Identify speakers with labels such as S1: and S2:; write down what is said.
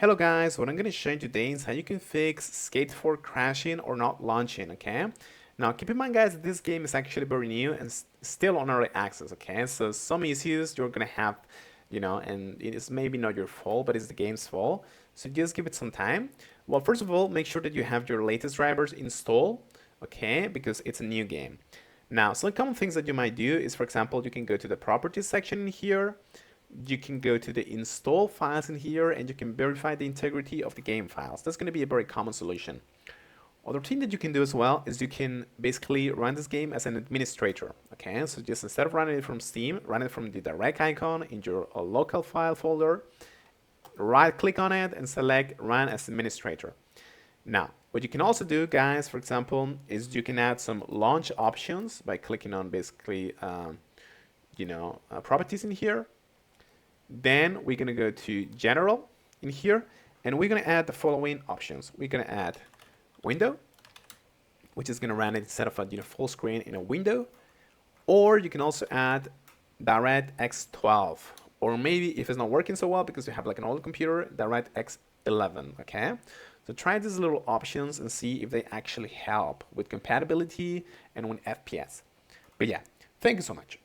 S1: Hello guys, what I'm going to show you today is how you can fix Skate 4 crashing or not launching, okay? Now keep in mind guys, this game is actually very new and still on early access, okay? So some issues you're going to have, and it's maybe not your fault, but it's the game's fault. So just give it some time. Well, first of all, make sure that you have your latest drivers installed, okay? Because it's a new game. Now, some common things that you might do is, for example, you can go to the properties section in here. You can go to the install files in here and you can verify the integrity of the game files. That's going to be a very common solution. Other thing that you can do as well is you can basically run this game as an administrator. Okay, so just instead of running it from Steam, run it from the direct icon in your local file folder, right click on it and select run as administrator. Now, what you can also do, guys, for example, is you can add some launch options by clicking on basically, properties in here. Then we're going to go to general in here and we're going to add the following options. We're going to add window, which is going to run it instead of a full screen in a window. Or you can also add DirectX 12, or maybe if it's not working so well because you have like an old computer, DirectX 11. Okay, so try these little options and see if they actually help with compatibility and with FPS. But yeah, thank you so much.